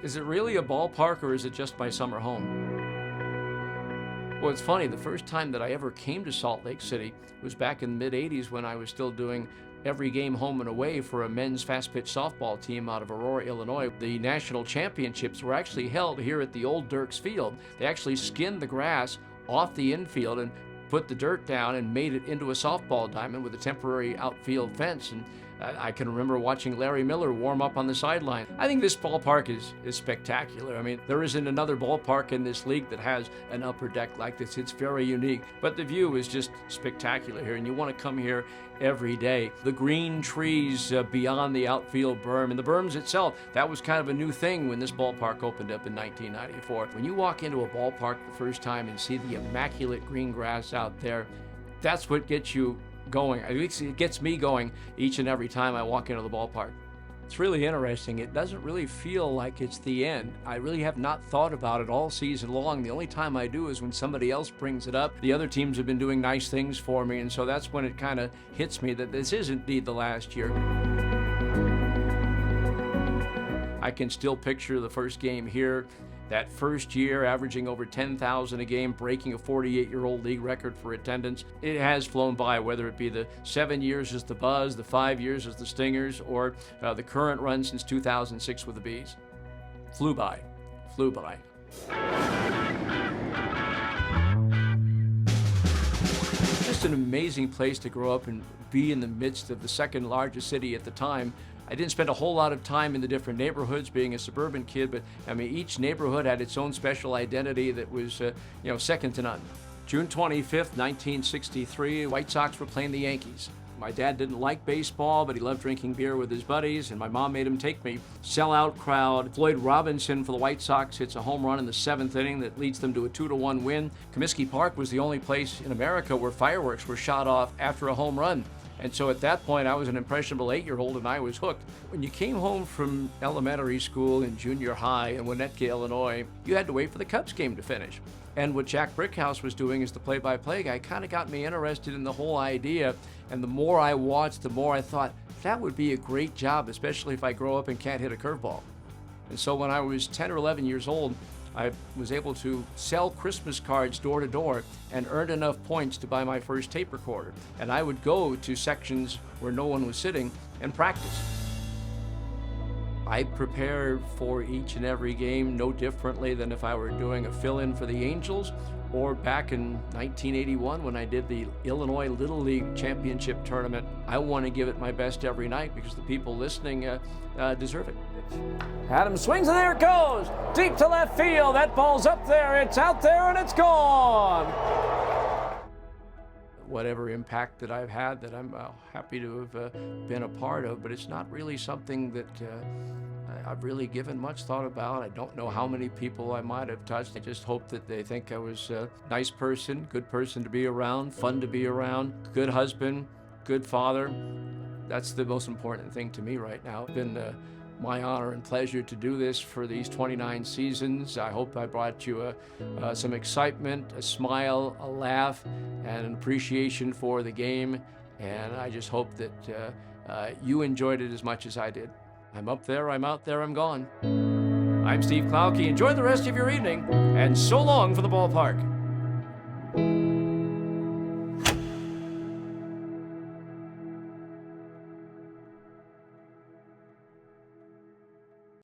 Is it really a ballpark or is it just my summer home? Well, it's funny, the first time that I ever came to Salt Lake City was back in the mid-'80s when I was still doing every game home and away for a men's fast-pitch softball team out of Aurora, Illinois. The national championships were actually held here at the old Dirks Field. They actually skinned the grass off the infield and put the dirt down and made it into a softball diamond with a temporary outfield fence. And I can remember watching Larry Miller warm up on the sideline. I think this ballpark is spectacular. I mean, there isn't another ballpark in this league that has an upper deck like this. It's very unique, but the view is just spectacular here, and you want to come here every day. The green trees beyond the outfield berm, and the berms itself, that was kind of a new thing when this ballpark opened up in 1994. When you walk into a ballpark the first time and see the immaculate green grass out there, that's what gets you going. At least it gets me going each and every time I walk into the ballpark. It's really interesting. It doesn't really feel like it's the end. I really have not thought about it all season long. The only time I do is when somebody else brings it up. The other teams have been doing nice things for me, and so that's when it kind of hits me that this is indeed the last year. I can still picture the first game here. That first year, averaging over 10,000 a game, breaking a 48-year-old league record for attendance. It has flown by, whether it be the 7 years as the Buzz, the 5 years as the Stingers, or the current run since 2006 with the Bees. Flew by. Flew by. Just an amazing place to grow up and be in the midst of the second largest city at the time. I didn't spend a whole lot of time in the different neighborhoods being a suburban kid, but I mean, each neighborhood had its own special identity that was, second to none. June 25th, 1963, White Sox were playing the Yankees. My dad didn't like baseball, but he loved drinking beer with his buddies, and my mom made him take me. Sellout crowd. Floyd Robinson for the White Sox hits a home run in the 7th inning that leads them to a 2-1 win. Comiskey Park was the only place in America where fireworks were shot off after a home run. And so at that point, I was an impressionable 8-year-old and I was hooked. When you came home from elementary school and junior high in Winnetka, Illinois, you had to wait for the Cubs game to finish. And what Jack Brickhouse was doing as the play-by-play guy kind of got me interested in the whole idea. And the more I watched, the more I thought, that would be a great job, especially if I grow up and can't hit a curveball. And so when I was 10 or 11 years old, I was able to sell Christmas cards door to door and earned enough points to buy my first tape recorder. And I would go to sections where no one was sitting and practice. I prepared for each and every game no differently than if I were doing a fill-in for the Angels or back in 1981 when I did the Illinois Little League Championship Tournament. I want to give it my best every night because the people listening deserve it. Adams swings and there it goes! Deep to left field, that ball's up there, it's out there and it's gone! Whatever impact that I've had that I'm happy to have been a part of, but it's not really something that I've really given much thought about. I don't know how many people I might have touched. I just hope that they think I was a nice person, good person to be around, fun to be around, good husband, good father. That's the most important thing to me right now. It's been my honor and pleasure to do this for these 29 seasons. I hope I brought you some excitement, a smile, a laugh, and an appreciation for the game. And I just hope that you enjoyed it as much as I did. I'm up there, I'm out there, I'm gone. I'm Steve Klauke. Enjoy the rest of your evening, and so long for the ballpark.